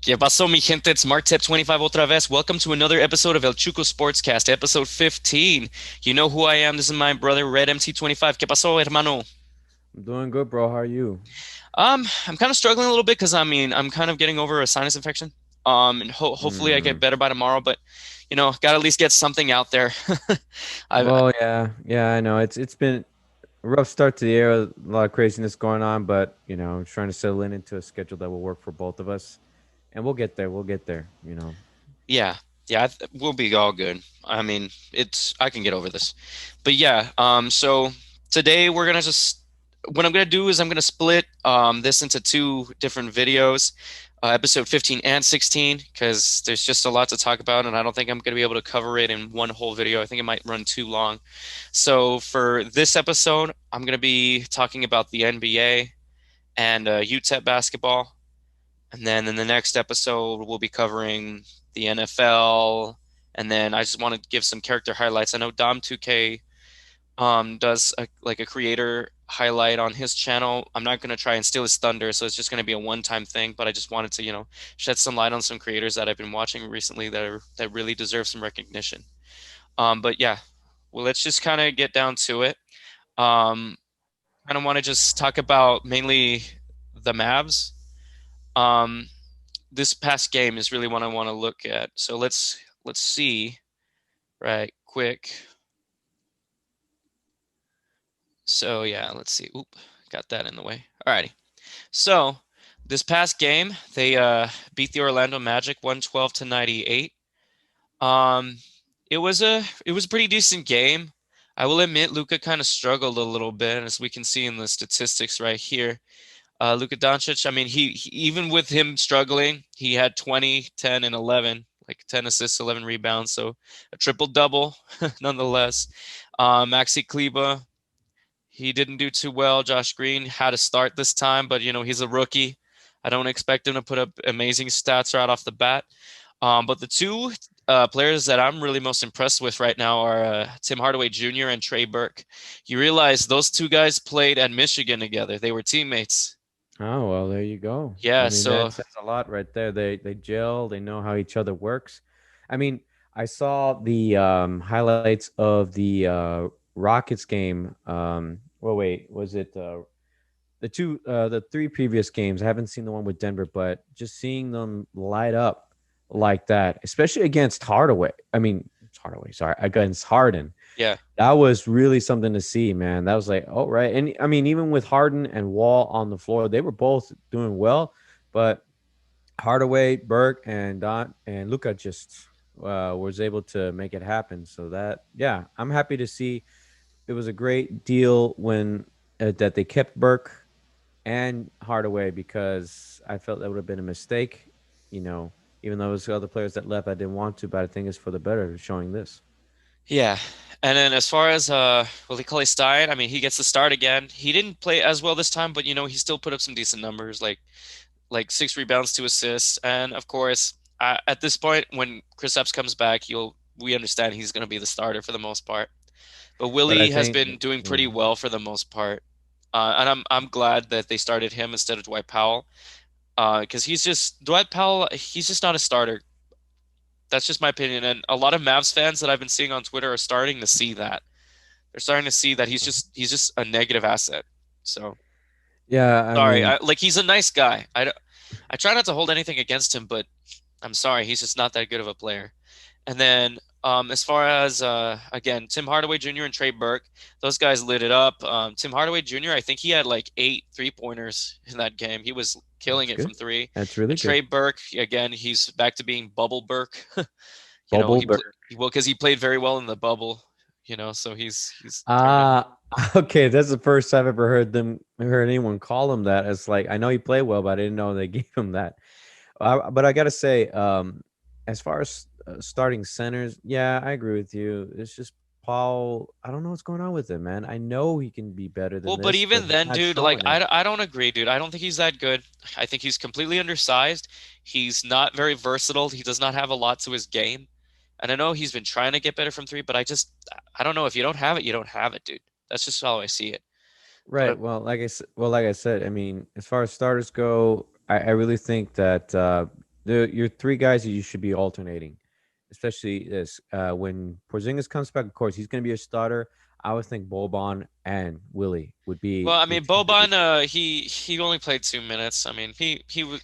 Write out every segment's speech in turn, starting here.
¿Qué pasó, mi gente? It's RedMT25 otra vez. Welcome to another episode of El Chuco Sportscast, episode 15. You know who I am. This is my brother, RedMT25. ¿Qué pasó, hermano? I'm doing good, bro. How are you? I'm kind of struggling a little bit because I'm kind of getting over a sinus infection. And hopefully I get Mm. better by tomorrow, but gotta at least get something out there. I Well, yeah, I know. It's been a rough start to the year, a lot of craziness going on, but trying to settle into a schedule that will work for both of us, and we'll get there. We'll get there. Yeah, yeah, we'll be all good. I can get over this. But yeah, so today we're gonna just what I'm gonna do is I'm gonna split this into two different videos, episode 15 and 16, because there's just a lot to talk about, and I don't think I'm gonna be able to cover it in one whole video. I think it might run too long. So for this episode, I'm gonna be talking about the NBA and UTEP basketball. And then in the next episode, we'll be covering the NFL. And then I just want to give some character highlights. I know Dom2K does a creator highlight on his channel. I'm not going to try and steal his thunder, so it's just going to be a one-time thing. But I just wanted to, shed some light on some creators that I've been watching recently that really deserve some recognition. But yeah, well, let's just kind of get down to it. Um, kind of want to just talk about mainly the Mavs. Um, this past game is really what I want to look at. So let's see right quick. So yeah, let's see. Oop, got that in the way. Alrighty. So this past game, they beat the Orlando Magic 112 to 98. Um, it was a pretty decent game. I will admit Luka kind of struggled a little bit, as we can see in the statistics right here. Luka Doncic, I mean, even with him struggling, he had 20, 10, and 11, like 10 assists, 11 rebounds, so a triple double nonetheless. Maxi Kleber, he didn't do too well. Josh Green had a start this time, but he's a rookie. I don't expect him to put up amazing stats right off the bat. But the two players that I'm really most impressed with right now are Tim Hardaway Jr. and Trey Burke. You realize those two guys played at Michigan together. They were teammates. Oh, well, there you go. I Yeah, mean, so that says a lot right there. They gel. They know how each other works. I mean, I saw the highlights of the Rockets game. Well, wait, was it the three previous games? I haven't seen the one with Denver, but just seeing them light up like that, especially against Hardaway. I mean, it's Hardaway, sorry, against Harden. yeah, That was really something to see, man. That was like, oh, right. And I mean, even with Harden and Wall on the floor, they were both doing well, but Hardaway, Burke, and Don and Luca just was able to make it happen. So that, yeah, I'm happy to see. It was a great deal when that they kept Burke and Hardaway because I felt that would have been a mistake. You know, even though there's other players that left, I didn't want to, but I think it's for the better showing this. yeah. And then as far as Willie Cauley-Stein, I mean, he gets the start again. He didn't play as well this time, but he still put up some decent numbers, like 6 rebounds, 2 assists, and of course, at this point, when Kristaps comes back, we understand he's going to be the starter for the most part. But But I Willie has think, been doing yeah. pretty well for the most part, and I'm glad that they started him instead of Dwight Powell, because Dwight Powell, he's just not a starter. That's just my opinion, and a lot of Mavs fans that I've been seeing on Twitter are starting to see that. They're starting to see that he's just a negative asset. So Yeah, I sorry, mean, he's a nice guy. I try not to hold anything against him, but I'm sorry, he's just not that good of a player. And then as far as again, Tim Hardaway Jr. and Trey Burke, those guys lit it up. Tim Hardaway Jr., I think he had like 8 3-pointers in that game. He was killing that's it from good. three. That's really And good. Trey Burke, again, he's back to being bubble Burke. Bubble He Burke. played well because he played very well in the bubble. So he's turned in. Ah, okay. That's the first I've ever heard anyone call him that. It's like I know he played well, but I didn't know they gave him that. But I gotta say, as far as starting centers, yeah, I agree with you. It's just Paul. I don't know what's going on with him, man. I know he can be better Well, than but this, but even he's then, not dude, like showing it. I don't agree, dude. I don't think he's that good. I think he's completely undersized. He's not very versatile. He does not have a lot to his game. And I know he's been trying to get better from three, but I don't know. If you don't have it, you don't have it, dude. That's just how I see it. Right. But Well, like I said, I mean, as far as starters go, I really think that your three guys that you should be alternating, especially this when Porzingis comes back. Of course, he's going to be a starter. I would think Boban and Willie would Well, be I the mean, two that Boban, you. he only played 2 minutes. I mean, he was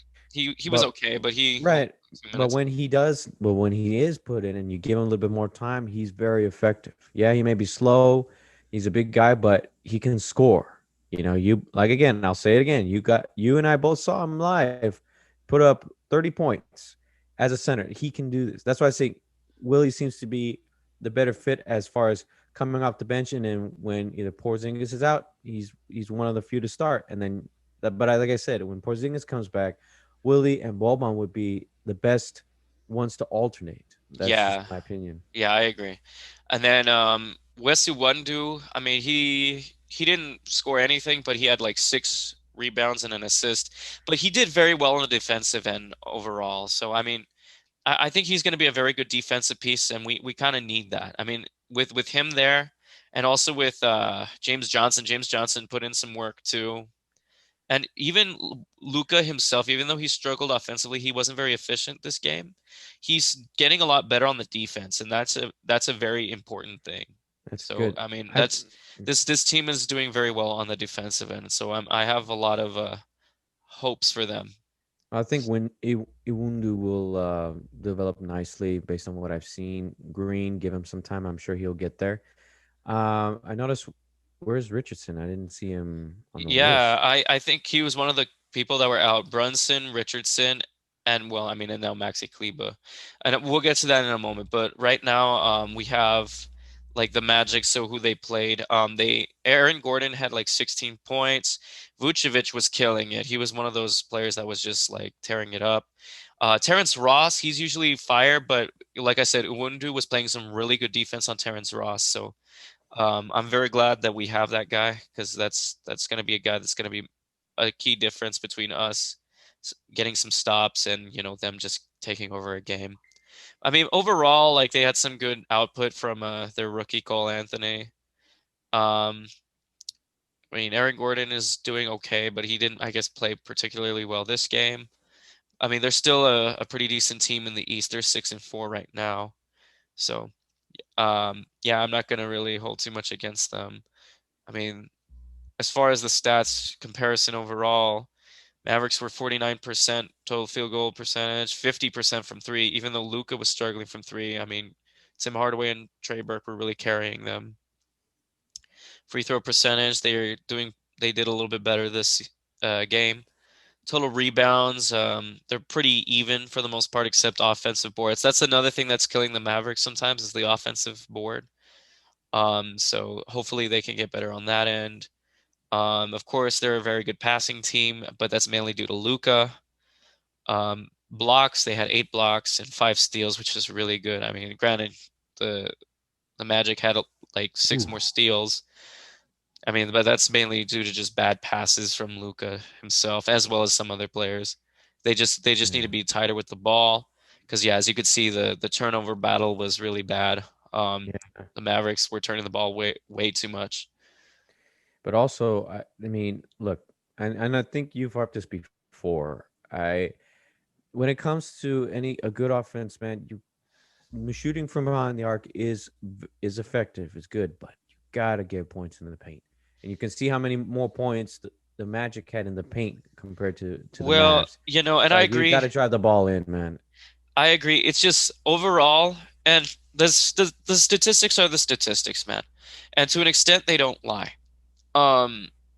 But okay, but he only right, played two but minutes. when he is put in and you give him a little bit more time, he's very effective. Yeah, he may be slow. He's a big guy, but he can score. You know, you like again. I'll say it again. You and I both saw him live, put up 30 points as a center. He can do this. That's why I say Willie seems to be the better fit as far as coming off the bench, and then when either Porzingis is out, he's one of the few to start, and then. But like I said, when Porzingis comes back, Willie and Boban would be the best ones to alternate. That's just Yeah, my opinion. yeah, I agree. And then Wesley Wundu, I mean, he didn't score anything, but he had like 6 rebounds and an assist. But he did very well on the defensive end overall. So I mean, I think he's going to be a very good defensive piece, and we kind of need that. I mean, with him there, and also with James Johnson. James Johnson put in some work too. And even Luca himself, even though he struggled offensively, he wasn't very efficient this game. He's getting a lot better on the defense, and that's a very important thing. That's So, good. I mean, I that's this team is doing very well on the defensive end. So I have a lot of hopes for them. I think when Iwundu will develop nicely based on what I've seen. Green, give him some time. I'm sure he'll get there. I noticed where's Richardson? I didn't see him on the Yeah, list. I think he was one of the people that were out. Brunson, Richardson, and well, I mean, and now Maxi Kleba. And we'll get to that in a moment. But right now, we have like the Magic, so who they played. They Aaron Gordon had like 16 points. Vucevic was killing it. He was one of those players that was just like tearing it up. Terrence Ross, he's usually fire, but like I said, Uwundu was playing some really good defense on Terrence Ross. So I'm very glad that we have that guy because that's going to be a guy that's going to be a key difference between us getting some stops and them just taking over a game. I mean, overall, like they had some good output from their rookie Cole Anthony. Um, I mean, Aaron Gordon is doing okay, but he didn't, I guess, play particularly well this game. I mean, they're still a pretty decent team in the East. They're 6-4 right now. So, yeah, I'm not going to really hold too much against them. I mean, as far as the stats comparison overall, Mavericks were 49% total field goal percentage, 50% from three, even though Luca was struggling from three. I mean, Tim Hardaway and Trey Burke were really carrying them. Free throw percentage, they did a little bit better this game. Total rebounds, they're pretty even for the most part, except offensive boards. That's another thing that's killing the Mavericks sometimes is the offensive board. So hopefully they can get better on that end. Of course, they're a very good passing team, but that's mainly due to Luca. Blocks, they had 8 blocks and 5 steals, which is really good. I mean, granted, the the Magic had like 6 more Ooh, steals. I mean, but that's mainly due to just bad passes from Luca himself, as well as some other players. They just need to yeah, be tighter with the ball, because yeah, as you could see, the turnover battle was really bad. yeah. The Mavericks were turning the ball way too much. But also, I mean, look, and I think you've harped this before. When it comes to any a good offense, man, shooting from behind the arc is effective, is good, but you gotta get points in the paint, and you can see how many more points the Magic had in the paint compared to the Well, Mavs. and It's I like you got agree. to drive the ball in, man. I agree. It's just overall, and the statistics are the statistics, man. And to an extent, they don't lie.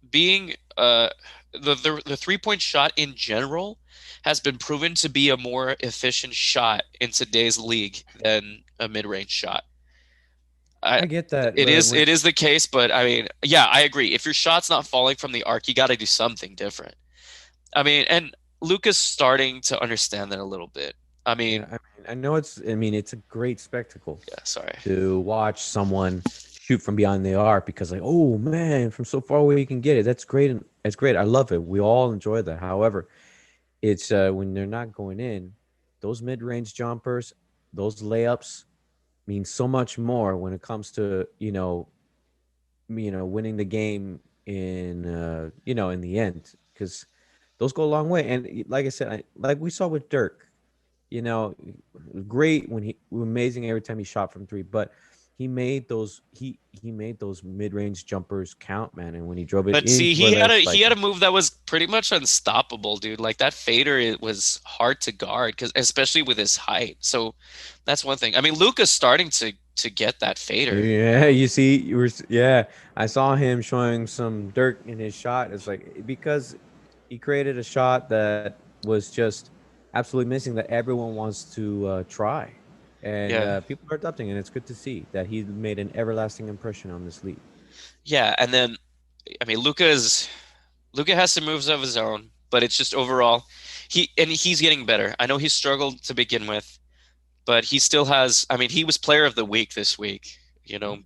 Being the 3-point shot in general has been proven to be a more efficient shot in today's league than a mid-range shot. I I get that, it but is when it is the case, but I mean, yeah, I agree. If your shot's not falling from the arc, you got to do something different. I mean, and Luca's starting to understand that a little bit. I yeah, mean, I mean it's a great spectacle yeah, sorry. to watch someone shoot from behind the arc because like, oh man, from so far away you can get it. That's great, and it's great. I love it. We all enjoy that. However, it's when they're not going in, those mid-range jumpers, those layups mean so much more when it comes to winning the game in in the end because those go a long way. And like I said, like we saw with Dirk. you know, great when he amazing every time he shot from three, but he made those mid range jumpers count, man. And when he drove it But in see, for that, he like, had a move that was pretty much unstoppable, dude. Like that fader, it was hard to guard because especially with his height. So that's one thing. I mean, Luka's starting to get that fader. yeah, you see, yeah. I saw him showing some dirt in his shot. It's like because he created a shot that was just absolutely missing that everyone wants to try, and Yeah. people are adopting, and it's good to see that he made an everlasting impression on this league. Yeah, and then I mean, Luka has some moves of his own, but it's just overall he's getting better. I know he struggled to begin with, but he still has. I mean, he was player of the week this week,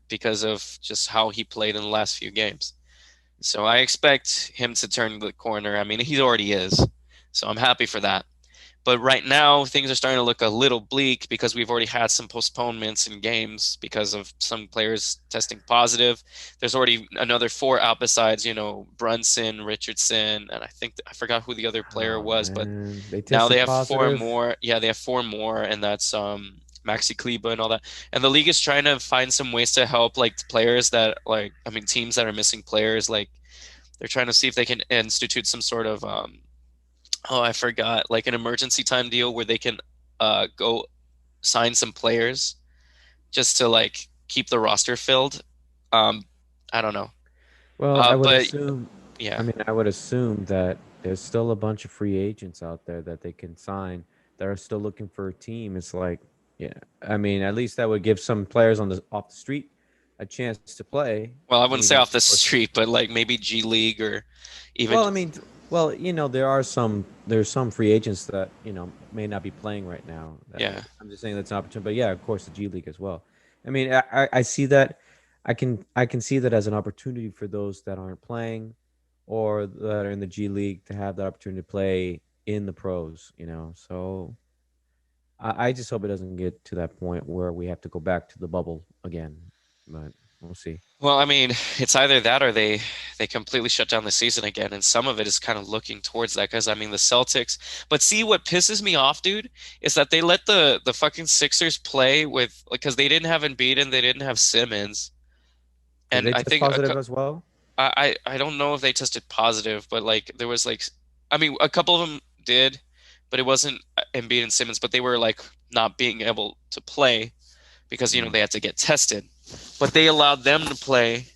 because of just how he played in the last few games. So I expect him to turn the corner. I mean, he already is. So I'm happy for that. But right now, things are starting to look a little bleak because we've already had some postponements in games because of some players testing positive. There's already another four out besides, Brunson, Richardson, and I think I forgot who the other player Oh was, but man, they now they tested have four positive. more. Yeah, they have four more, and that's Maxi Kleba and all that. And the league is trying to find some ways to help like players that like I mean teams that are missing players. Like they're trying to see if they can institute some sort of oh, I forgot, like an emergency time deal where they can go sign some players just to like keep the roster filled. Um, I don't know. Well, I would But assume, I yeah. mean, I would assume that there's still a bunch of free agents out there that they can sign that are still looking for a team. It's like, yeah, I mean, at least that would give some players on the off the street a chance to play. Well, I I wouldn't mean, say off of the course. street, but like maybe G League or even Well, I mean, well, there's some free agents that may not be playing right now. yeah. I'm just saying that's an opportunity, but yeah, of course, the G League as well. I mean, I see that. I can see that as an opportunity for those that aren't playing, or that are in the G League to have that opportunity to play in the pros. So I just hope it doesn't get to that point where we have to go back to the bubble again. But we'll see. Well, I mean, it's either that or they completely shut down the season again, and some of it is kind of looking towards that because I mean the Celtics. But see, what pisses me off, dude, is that they let the fucking Sixers play with because they didn't have Embiid and they didn't have Simmons, Did and they I test think positive as well? I don't know if they tested positive, but like there was like I mean a couple of them did, but it wasn't Embiid and Simmons, but they were like not being able to play because Mm. they had to get tested. But they allowed them to play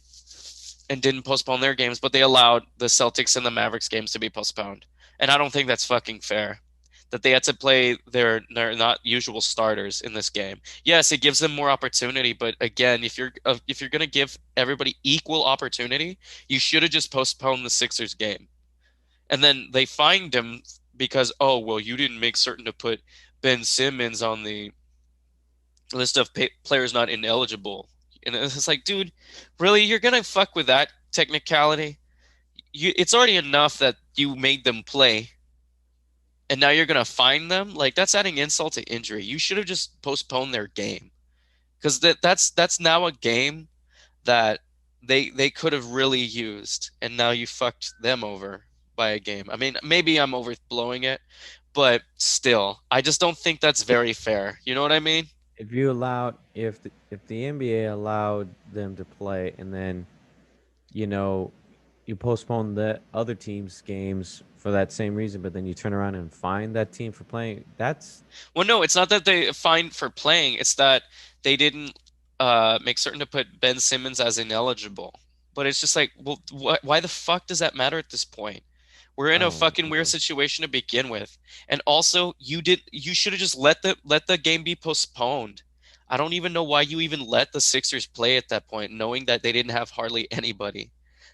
and didn't postpone their games, but they allowed the Celtics and the Mavericks games to be postponed. And I don't think that's fucking fair. That they had to play their not usual starters in this game. Yes, it gives them more opportunity, but again, if you're gonna give everybody equal opportunity, you should have just postponed the Sixers game. And then they fined him because oh well, you didn't make certain to put Ben Simmons on the list of players not ineligible. And it's like, dude, really, you're gonna fuck with that technicality? It's already enough that you made them play, and now you're gonna fine them. Like that's adding insult to injury. You should have just postponed their game because that's now a game that they could have really used, and now you fucked them over by a game. I mean, maybe I'm overblowing it, but still, I just don't think that's very fair. You know what I mean? If the NBA allowed them to play, and then you know you postpone the other team's games for that same reason, but then you turn around and fine that team for playing, that's Well, no, it's not that they fined for playing. It's that they didn't make certain to put Ben Simmons as ineligible. But it's just like, well, why the fuck does that matter at this point? We're in a oh fucking weird well, situation to begin with. And also, you should have just let the game be postponed. I don't even know why you even let the Sixers play at that point, knowing that they didn't have hardly anybody.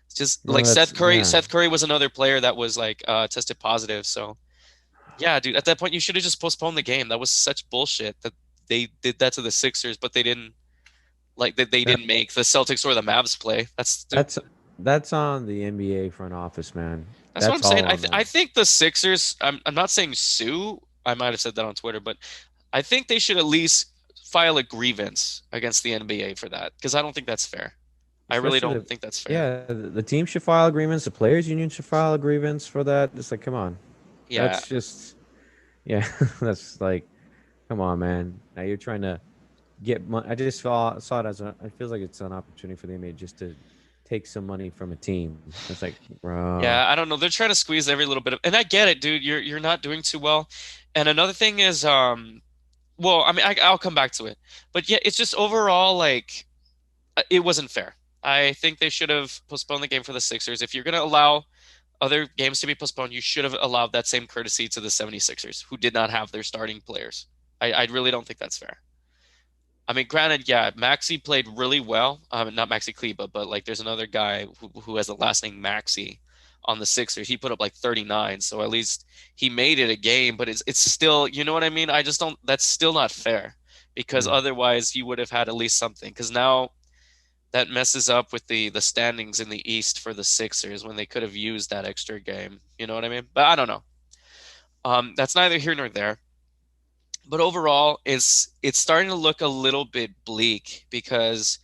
It's just no, like that's Seth Curry. yeah. Seth Curry was another player that was like tested positive, so yeah, dude, at that point you should have just postponed the game. That was such bullshit that they did that to the Sixers, but they didn't like that they That didn't make the Celtics or the Mavs play. That's dude, that's that's on the NBA front office, man. that's what I'm That's saying. all on I them. think the Sixers. I'm not saying sue. I might have said that on Twitter, but I think they should at least file a grievance against the NBA for that because I don't think that's fair. I really Especially don't think that's fair. yeah, the team should file agreements. The players' union should file a grievance for that. It's like, come on, Yeah, that's just yeah, that's like. Come on, man. Now you're trying to get money. I just saw it as a. It feels like it's an opportunity for the NBA just to take some money from a team. It's like, bro. Yeah, I don't know. They're trying to squeeze every little bit of, and I get it, dude. You're not doing too well. And another thing is, well, I mean, I'll come back to it, but yeah, it's just overall like it wasn't fair. I think they should have postponed the game for the Sixers. If you're going to allow other games to be postponed, you should have allowed that same courtesy to the 76ers, who did not have their starting players. I really don't think that's fair. I mean, granted, yeah, Maxi played really well. Not Maxi Kleba, but like there's another guy who has the last name Maxi on the Sixers. He put up like 39, so at least he made it a game, but it's still, you know what I mean? I just don't, that's still not fair because Mm. otherwise you would have had at least something. Because now that messes up with the standings in the East for the Sixers when they could have used that extra game. You know what I mean? But I don't know. That's neither here nor there. But overall, it's starting to look a little bit bleak because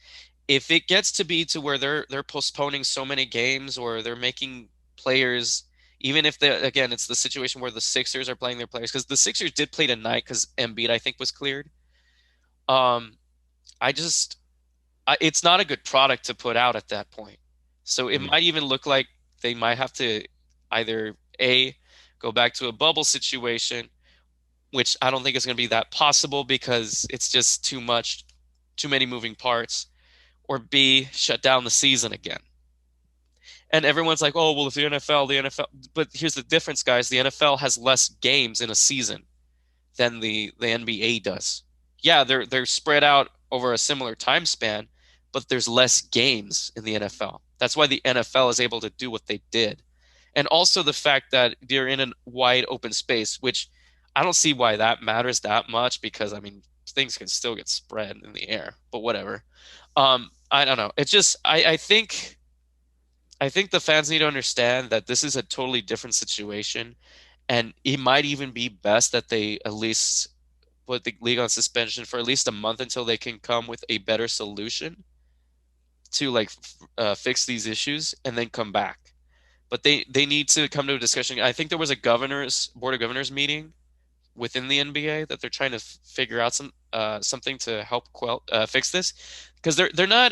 if it gets to be to where they're postponing so many games or they're making players, even if they again it's the situation where the Sixers are playing their players because the Sixers did play tonight because Embiid I think was cleared. Um, I just it's not a good product to put out at that point. So it Mm. might even look like they might have to either A, go back to a bubble situation, which I don't think is going to be that possible because it's just too much, too many moving parts, or B, shut down the season again. And everyone's like, oh, well, if the NFL, but here's the difference, guys. The NFL has less games in a season than the NBA does. Yeah, they're spread out over a similar time span, but there's less games in the NFL. That's why the NFL is able to do what they did. And also the fact that they're in a wide open space, which I don't see why that matters that much because I mean things can still get spread in the air, but whatever. I don't know. It's just I think the fans need to understand that this is a totally different situation and it might even be best that they at least put the league on suspension for at least a month until they can come with a better solution to like fix these issues and then come back. But they need to come to a discussion. I think there was a governor's board of governors meeting within the NBA that they're trying to figure out something to help fix this because they're not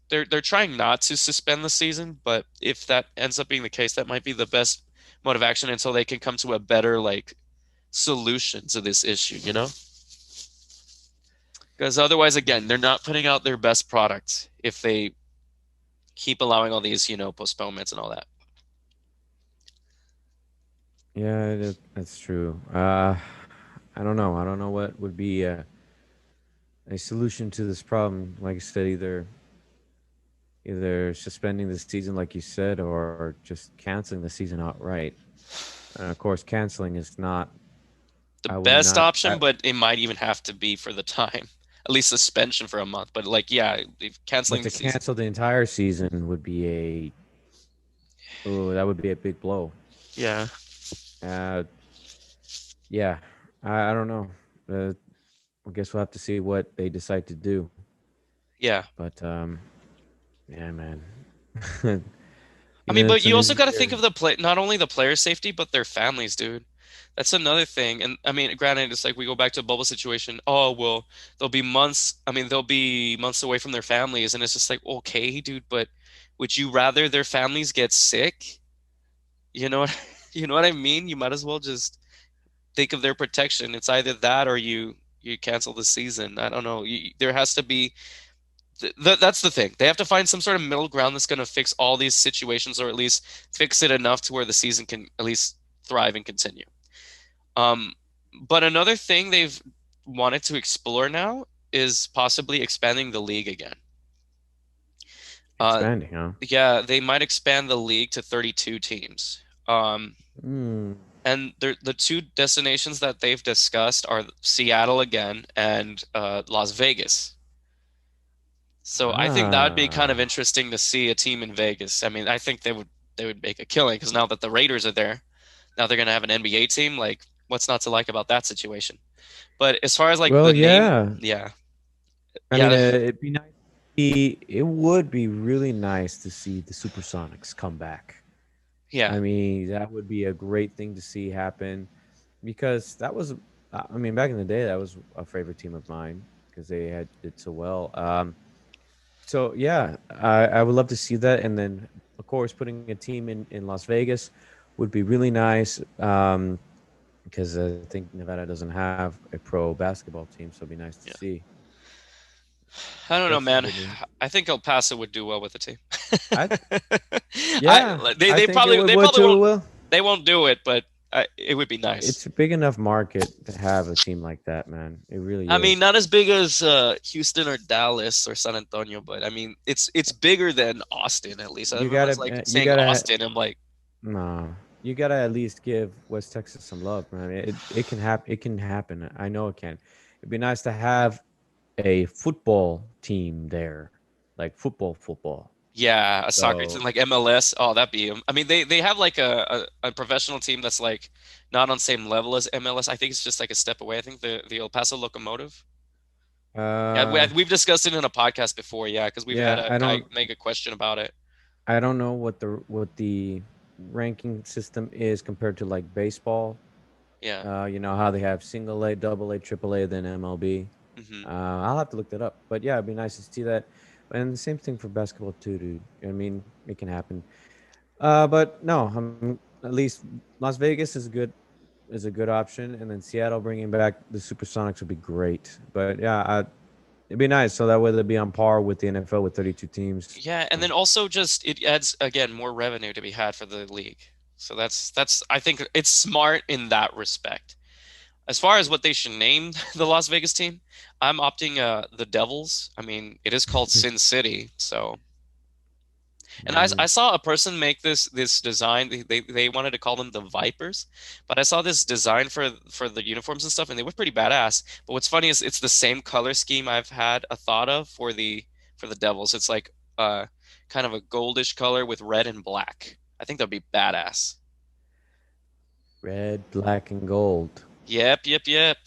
they're trying not to suspend the season, but if that ends up being the case, that might be the best mode of action until they can come to a better like solution to this issue, you know? Because otherwise, again, they're not putting out their best product if they keep allowing all these, postponements and all that. Yeah, that's true. I don't know. I don't know what would be a solution to this problem. Like I said, either suspending the season, like you said, or just canceling the season outright. And of course, canceling is not. The I would best not. option, but it might even have to be for the time, at least suspension for a month. But like, yeah, if But canceling the to season. cancel the entire season would be a. Oh, that would be a big blow. Yeah, Uh, yeah, I don't know. I guess we'll have to see what they decide to do. yeah. But yeah, man. I mean, Even but it's you a new also got to think year. of the play, not only the player safety, but their families, dude. That's another thing. And I mean, granted, it's like we go back to a bubble situation. Oh, well, there'll be months. I mean, they'll be months away from their families, and it's just like, okay, dude, but would you rather their families get sick? You know, you know what I mean? You might as well just think of their protection. It's either that or you cancel the season. I don't know. There has to be that's the thing. They have to find some sort of middle ground that's going to fix all these situations, or at least fix it enough to where the season can at least thrive and continue. Um, but another thing they've wanted to explore now is possibly expanding the league again. Uh, Expanding, huh? yeah, they might expand the league to 32 teams. Um, Mm. and the two destinations that they've discussed are Seattle again and Las Vegas. So I think that would be kind of Ah. interesting to see a team in Vegas. I mean, I think they would make a killing because now that the Raiders are there, now they're going to have an NBA team. Like, what's not to like about that situation? But as far as like Well, the name, yeah. yeah, I mean, yeah, it'd be nice. It would be really nice to see the Supersonics come back. yeah, I mean, that would be a great thing to see happen because that was I mean, back in the day, that was a favorite team of mine because they had did so well. So yeah, I would love to see that, and then of course putting a team in Las Vegas would be really nice. Because I think Nevada doesn't have a pro basketball team, so it'd be nice to Yeah. see. I don't That's know, some man. good news. I think El Paso would do well with the team. I Yeah, I They think it probably would too. Will they won't do it, but it would be nice. it's a big enough market to have a team like that, man. It really I mean, is. not as big as Houston or Dallas or San Antonio, but I mean, it's bigger than Austin at least. You Everyone's gotta, like you saying gotta, Austin. I'm like, no, you gotta at least give West Texas some love, man. It can happen. It can happen. I know it can. It'd be nice to have a football team there, like football. yeah, a soccer team So like MLS. Oh, that'd be. I mean, they have like a professional team that's like not on same level as MLS. I think it's just like a step away. I think the El Paso Locomotive. Yeah, uh we've discussed it in a podcast before. Yeah, because we've had yeah, a guy make a question about it. I don't know what the ranking system is compared to like baseball. Yeah. You know how they have single A, double A, triple A, then MLB. Hmm. I'll have to look that up. But yeah, it'd be nice to see that. And the same thing for basketball too, dude. I mean, it can happen. But no, at least Las Vegas is a good option, and then Seattle bringing back the Supersonics would be great. But yeah, it'd be nice so that way they'd be on par with the NFL with 32 teams. Yeah, and then also just it adds again more revenue to be had for the league. So that's I think it's smart in that respect. As far as what they should name the Las Vegas team, I'm opting the Devils. I mean, it is called Sin City, so and I Mm, saw a person make this design. They wanted to call them the Vipers, but I saw this design for the uniforms and stuff, and they were pretty badass. But what's funny is it's the same color scheme I've had a thought of for the Devils. It's like kind of a goldish color with red and black. I think that'd be badass. red, black, and gold. Yep.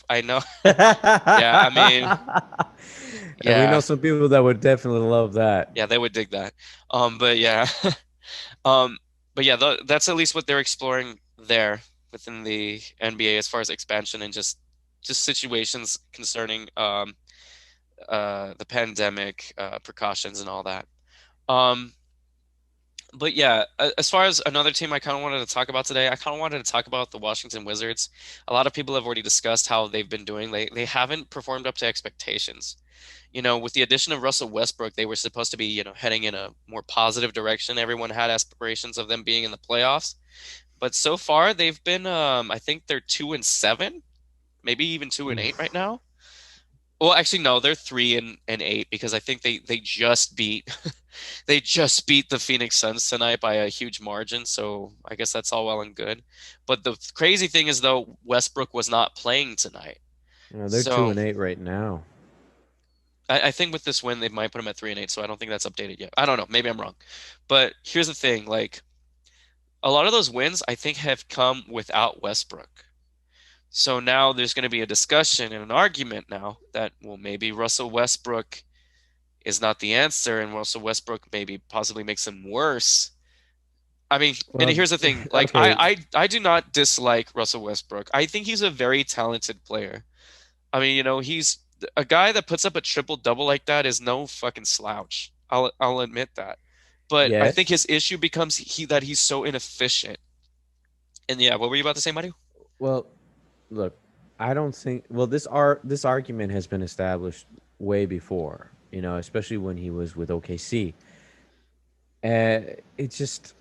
I know. And Yeah, I mean, we know yeah, some people that would definitely love that. yeah, they would dig that. But yeah, um, but yeah, that's at least what they're exploring there within the NBA as far as expansion and just situations concerning the pandemic precautions and all that. Um, but yeah, as far as another team I kind of wanted to talk about today, I kind of wanted to talk about the Washington Wizards. A lot of people have already discussed how they've been doing. They haven't performed up to expectations. You know, with the addition of Russell Westbrook, they were supposed to be, heading in a more positive direction. Everyone had aspirations of them being in the playoffs. But so far, they've been, I think they're 2-7, maybe even 2-8 right Oof. now. Well, actually, no, they're 3-8 because I think they just beat they just beat the Phoenix Suns tonight by a huge margin. So I guess that's all well and good. But the crazy thing is, though, Westbrook was not playing tonight. You know, they're two So and eight right now. I think with this win, they might put him at 3-8. So I don't think that's updated yet. I don't know. Maybe I'm wrong. But here's the thing: like a lot of those wins, I think have come without Westbrook. So now there's going to be a discussion and an argument now that, well, maybe Russell Westbrook is not the answer, and Russell Westbrook maybe possibly makes them worse. I mean, and Well, here's the thing: like, okay, I do not dislike Russell Westbrook. I think he's a very talented player. I mean, he's a guy that puts up a triple double like that is no fucking slouch. I'll admit that. But I think yes. his issue becomes that he's so inefficient. And yeah, what were you about to say, Mario? Well, look, I don't think. Well, this argument has been established way before. You know, especially when he was with OKC. It's just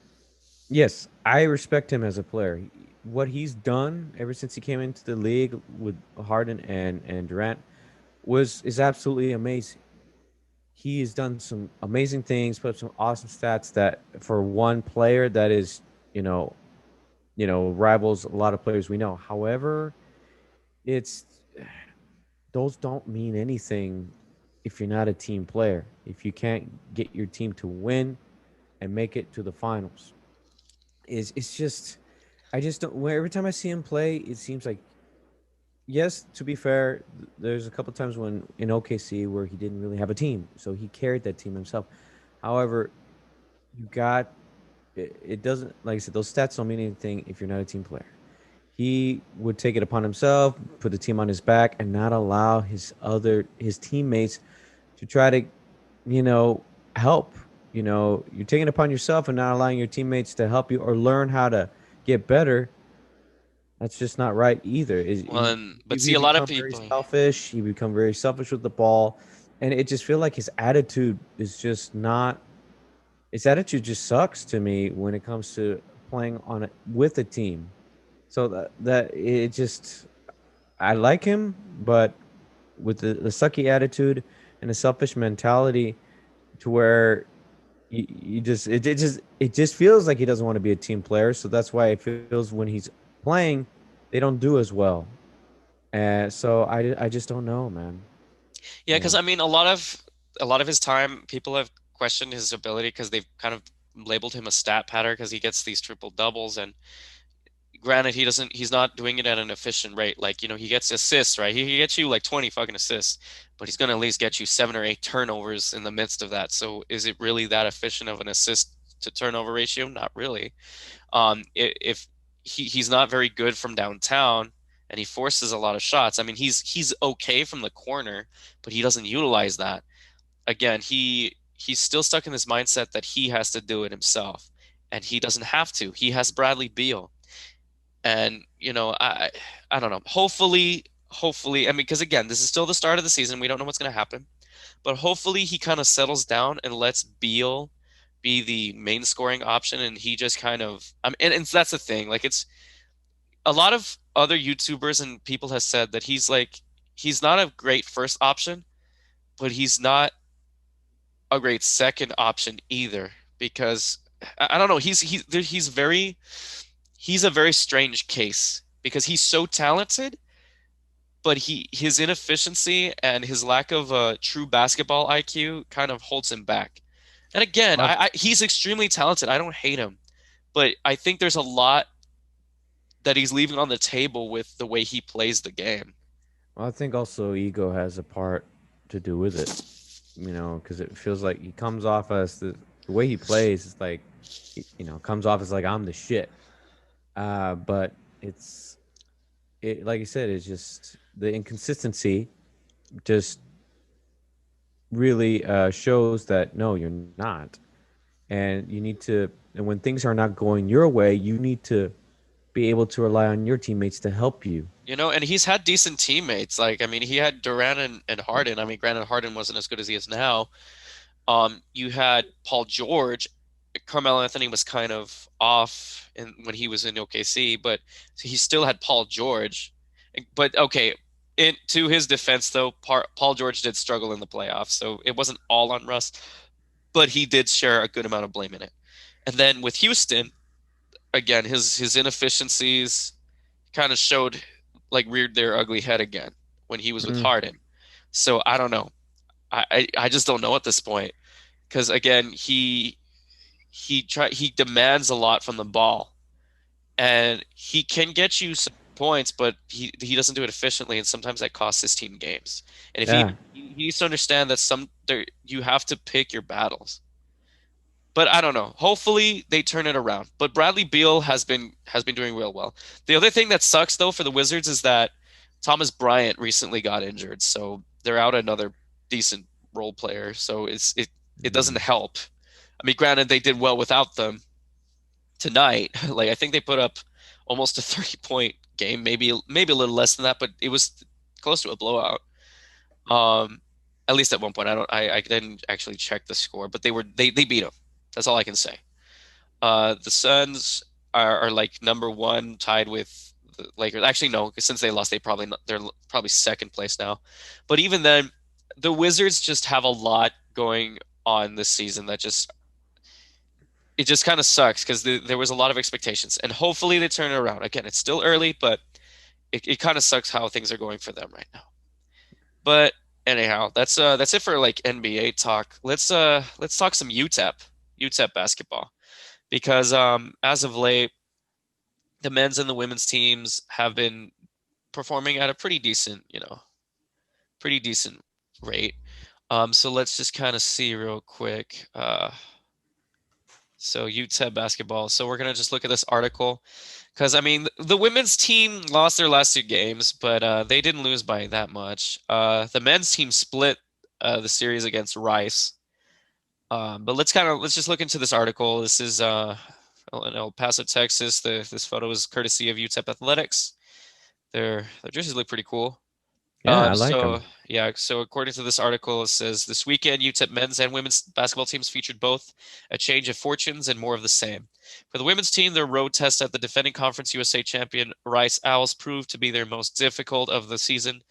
yes, I respect him as a player. What he's done ever since he came into the league with Harden and Durant was is absolutely amazing. He has done some amazing things, put up some awesome stats that for one player that is, you know, rivals a lot of players we know. However, it's those don't mean anything if you're not a team player. If you can't get your team to win and make it to the finals, is it's just I just don't. Every time I see him play, it seems like yes. To be fair, there's a couple times when in OKC where he didn't really have a team, so he carried that team himself. However, you got it doesn't like I said those stats don't mean anything if you're not a team player. he would take it upon himself, put the team on his back, and not allow his teammates to try to, you know, help. You know, you're taking it upon yourself and not allowing your teammates to help you or learn how to get better. That's just not right either. Well, and, but see, He a lot of become very people. selfish. He become very selfish with the ball, and it just feel like his attitude is just not. His attitude just sucks to me when it comes to playing on it with a team. So that it just I like him, but with the sucky attitude and the selfish mentality, to where you just it just feels like he doesn't want to be a team player. So that's why it feels when he's playing, they don't do as well. And so I just don't know, man. Yeah, You because know, I mean, a lot of his time, people have questioned his ability because they've kind of labeled him a stat patter because he gets these triple doubles. And granted, he's not doing it at an efficient rate. Like, he gets assists, right? He gets you like 20 fucking assists, but he's gonna at least get you 7 or 8 turnovers in the midst of that. So is it really that efficient of an assist to turnover ratio? Not really. If he's not very good from downtown and he forces a lot of shots. I mean, he's okay from the corner, but he doesn't utilize that. Again, he's still stuck in this mindset that he has to do it himself, and he doesn't have to. He has Bradley Beal, and I don't know. Hopefully, I mean, because again, this is still the start of the season. We don't know what's going to happen, but hopefully he kind of settles down and lets Beal be the main scoring option, and he just kind of, and that's the thing. Like, it's a lot of other YouTubers and people have said that he's not a great first option, but he's not a great second option either because I don't know. He's a very strange case because he's so talented, but his inefficiency and his lack of true basketball IQ kind of holds him back. And again, well, he's extremely talented. I don't hate him, but I think there's a lot that he's leaving on the table with the way he plays the game. I think also ego has a part to do with it. You know, because it feels like he comes off as the way he plays is like, comes off as like I'm the shit. But it like you said, it's just the inconsistency just really shows that no, you're not, and you need to. And when things are not going your way, you need to be able to rely on your teammates to help you. And he's had decent teammates. Like, I mean, he had Durant and Harden. I mean, granted, Harden wasn't as good as he is now. You had Paul George. Carmelo Anthony was kind of off when he was in OKC, but he still had Paul George. But okay, to his defense, though, Paul George did struggle in the playoffs, so it wasn't all on Russ, but he did share a good amount of blame in it. And then with Houston, again, his inefficiencies kind of showed, like, reared their ugly head again when he was with Mm, Harden. So I don't know. I just don't know at this point because again he demands a lot from the ball, and he can get you some points, but he doesn't do it efficiently, and sometimes that costs his team games. And if yeah, he needs to understand that you have to pick your battles. But I don't know. Hopefully they turn it around. But Bradley Beal has been doing real well. The other thing that sucks though for the Wizards is that Thomas Bryant recently got injured, so they're out another decent role player. So it doesn't mm, help. I mean, granted they did well without them tonight. Like, I think they put up almost a 30-point game, maybe a little less than that, but it was close to a blowout. Um, at least at one point. I didn't actually check the score, but they beat them. That's all I can say. The Suns are like number one, tied with the Lakers. Actually, no, because since they lost, they're probably second place now. But even then, the Wizards just have a lot going on this season that just kind of sucks because there was a lot of expectations, and hopefully they turn it around. Again, it's still early, but it kind of sucks how things are going for them right now. But anyhow, that's it for like NBA talk. Let's talk some UTEP basketball because as of late the men's and the women's teams have been performing at a pretty decent rate. So let's just kind of see real quick. So UTEP basketball. So we're gonna just look at this article because I mean the women's team lost their last two games, but they didn't lose by that much. The men's team split the series against Rice. But let's just look into this article. This is in El Paso, Texas. This photo is courtesy of UTEP Athletics. Their jerseys look pretty cool. Yeah, I like So them. yeah, so according to this article, it says this weekend UTEP men's and women's basketball teams featured both a change of fortunes and more of the same. For the women's team, their road test at the defending Conference USA champion Rice Owls proved to be their most difficult of the season.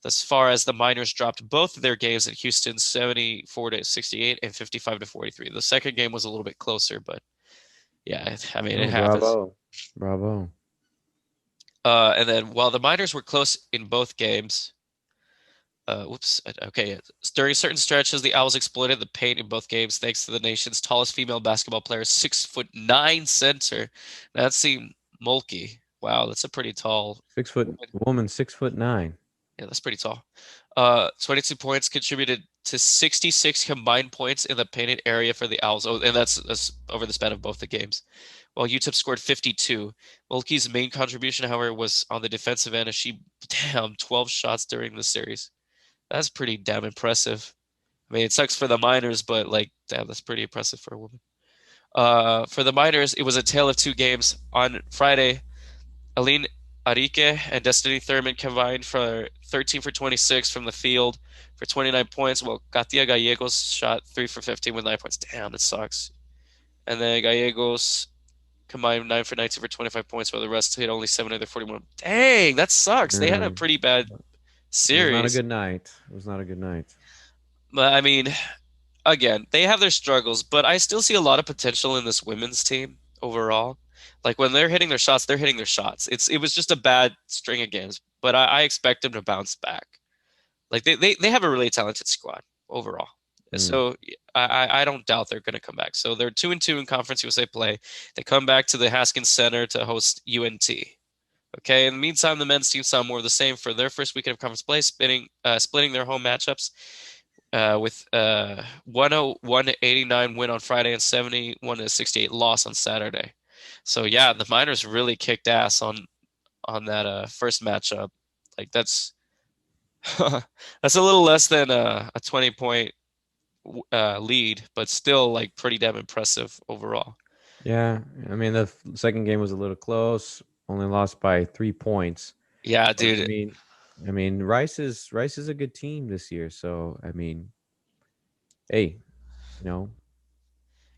Thus far as the Miners dropped both of their games at Houston 74 to 68 and 55 to 43. The second game was a little bit closer, but yeah, I mean it Oh, happens. bravo, bravo. And then while the Miners were close in both games, okay. During certain stretches, the Owls exploited the paint in both games thanks to the nation's tallest female basketball player, 6'9" center. Nancy Mulkey. Wow, that's a pretty tall 6 foot woman. woman, 6'9". Yeah, that's pretty tall. 22 points contributed to 66 combined points in the painted area for the Owls. Oh, and that's over the span of both the games. While UTEP scored 52. Mulkey's main contribution, however, was on the defensive end as she, damn, 12 shots during the series. That's pretty damn impressive. I mean, it sucks for the Miners, but like, damn, that's pretty impressive for a woman. For the Miners, it was a tale of two games. On Friday, Aline Arique and Destiny Thurman combined for 13 for 26 from the field for 29 points, while Katia Gallegos shot 3 for 15 with 9 points. Damn, that sucks. And then Gallegos combined 9 for 19 for 25 points, while the rest hit only 7 of their 41. Dang, that sucks. They had a Yeah, pretty bad it was not a series. good night. It was not a good night. But I mean, again, they have their struggles, but I still see a lot of potential in this women's team overall. Like when they're hitting their shots, they're hitting their shots. It was just a bad string of games, but I expect them to bounce back. Like they have a really talented squad overall. Mm. So I don't doubt they're going to come back. So they're 2-2 in Conference USA play. They come back to the Haskins Center to host UNT. Okay. In the meantime, the men's team saw more of the same for their first weekend of conference play, splitting their home matchups with 101 to 89 win on Friday and 71 to 68 loss on Saturday. So yeah, the Miners really kicked ass on that first matchup. Like that's a little less than a 20 point lead, but still like pretty damn impressive overall. Yeah, I mean the second game was a little close. Only lost by 3 points. Yeah, But dude. I mean Rice is a good team this year. So I mean, hey, you know,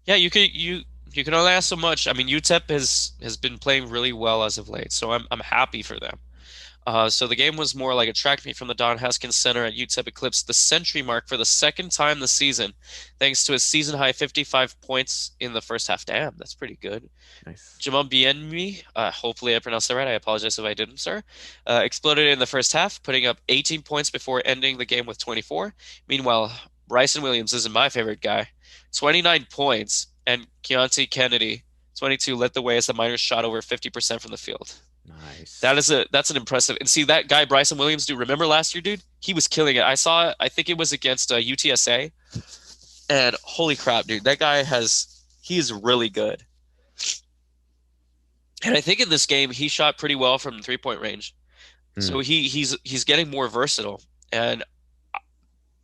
Yeah, you can only ask so much. I mean, UTEP has been playing really well as of late, so I'm happy for them. So the game was more like a track meet from the Don Haskins Center at UTEP eclipsed the century mark for the second time this season, thanks to a season high 55 points in the first half. Damn, that's pretty good. nice. Jamal Bienmi, hopefully I pronounced that right. I apologize if I didn't, sir. Exploded in the first half, putting up 18 points before ending the game with 24. Meanwhile, Bryson Williams isn't my favorite guy. 29 points, and Keontae Kennedy, 22, led the way as the Miners shot over 50% from the field. Nice. That's an impressive. And see that guy Bryson Williams, dude. Remember last year, dude? He was killing it. I saw it. I think it was against UTSA, and holy crap, dude, that guy he is really good. And I think in this game he shot pretty well from 3 point range. So Mm. he's getting more versatile. And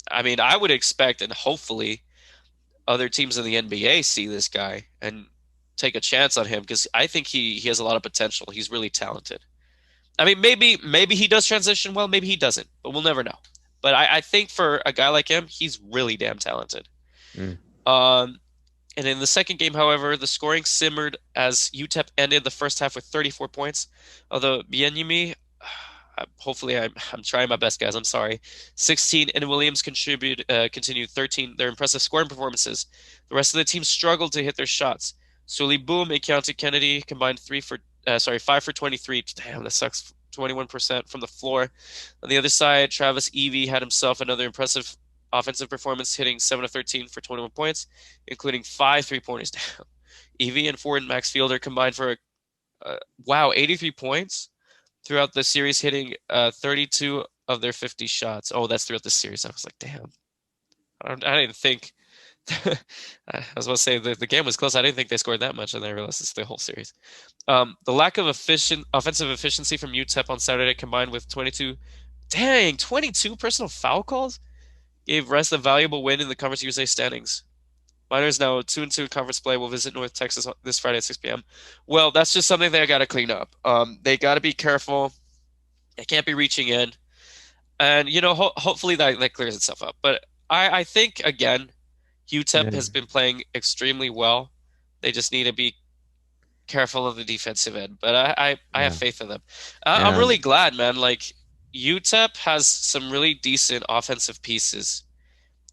I mean, I would expect and hopefully other teams in the NBA see this guy and take a chance on him because I think he has a lot of potential. He's really talented. I mean, maybe he does transition well, maybe he doesn't, but we'll never know. But I think for a guy like him, he's really damn talented. Mm. Um, and in the second game, however, the scoring simmered as UTEP ended the first half with 34 points. Although Bienimi, hopefully I'm trying my best, guys. I'm sorry. 16 and Williams continued 13 their impressive scoring performances. The rest of the team struggled to hit their shots. Sully Boom and County Kennedy combined 5 for 23. Damn, that sucks. 21% from the floor. On the other side, Travis Evie had himself another impressive offensive performance, hitting 7 of 13 for 21 points, including 5 3 pointers. Evie and Ford and Max Fielder combined for wow, 83 points throughout the series, hitting 32 of their 50 shots. Oh, that's throughout the series. I was like, damn, I didn't think I was about to say the game was close. I didn't think they scored that much, and I realized it's the whole series. The lack of efficient offensive efficiency from UTEP on Saturday, combined with 22 personal foul calls, gave Rest a valuable win in the Conference USA standings. Miners now 2-2 in conference play. Will visit North Texas this Friday at 6 p.m. Well, that's just something they got to clean up. They got to be careful. They can't be reaching in, and hopefully that clears itself up. But I think again, UTEP Yeah, has been playing extremely well. They just need to be careful of the defensive end. But I have yeah, faith in them. I'm yeah. really glad, man. Like UTEP has some really decent offensive pieces.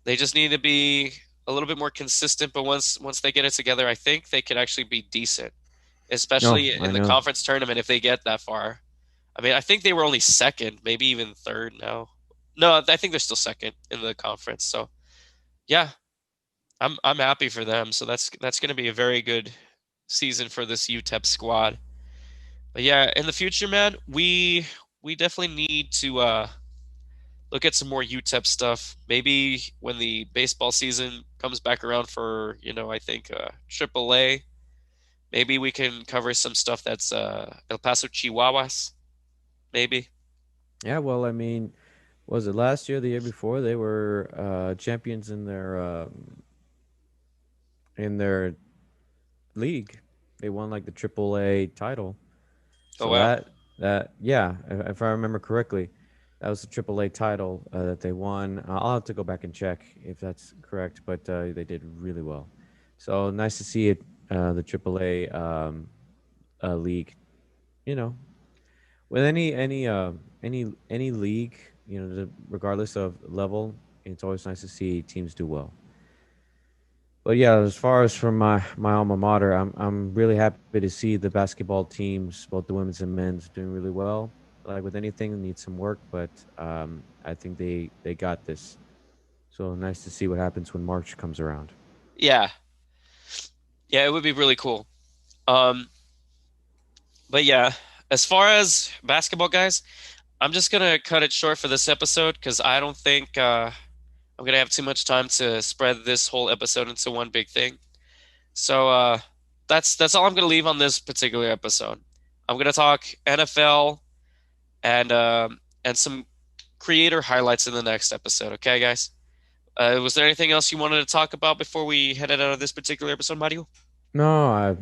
They just need to be a little bit more consistent. But once they get it together, I think they could actually be decent, No, especially I in the know. conference tournament if they get that far. I mean, I think they were only second, maybe even third now. No, I think they're still second in the conference. So yeah, I'm happy for them. So that's going to be a very good season for this UTEP squad. But yeah, in the future, man, we definitely need to look at some more UTEP stuff. Maybe when the baseball season comes back around for, I think AAA, maybe we can cover some stuff that's El Paso Chihuahuas, maybe. Yeah, well, I mean, was it last year, the year before? They were champions in their league. They won like the AAA title. Oh So wow. that yeah, if I remember correctly, that was the AAA title that they won. I'll have to go back and check if that's correct, but they did really well. So nice to see it, the AAA league. You know, with any league, regardless of level, it's always nice to see teams do well. But yeah, as far as from my alma mater, I'm really happy to see the basketball teams, both the women's and men's, doing really well. Like with anything, it needs some work, but I think they got this. So nice to see what happens when March comes around. Yeah. Yeah, it would be really cool. Um, but yeah, as far as basketball guys, I'm just gonna cut it short for this episode because I don't think I'm gonna have too much time to spread this whole episode into one big thing. So that's all I'm gonna leave on this particular episode. I'm gonna talk NFL and some creator highlights in the next episode. Okay, guys. Was there anything else you wanted to talk about before we headed out of this particular episode, Mario? No, I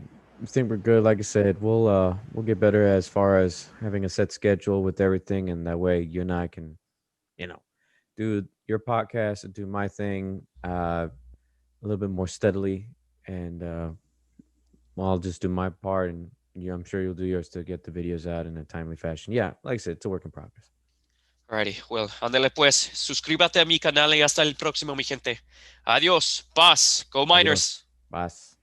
think we're good. Like I said, we'll get better as far as having a set schedule with everything, and that way you and I can, you know, do your podcast and do my thing a little bit more steadily, and well, I'll just do my part, and I'm sure you'll do yours to get the videos out in a timely fashion. Yeah, like I said, it's a work in progress. Alrighty, well, ándale pues, suscríbete a mi canal y hasta el próximo, mi gente. Adiós, paz, go Adios. Miners. Bye.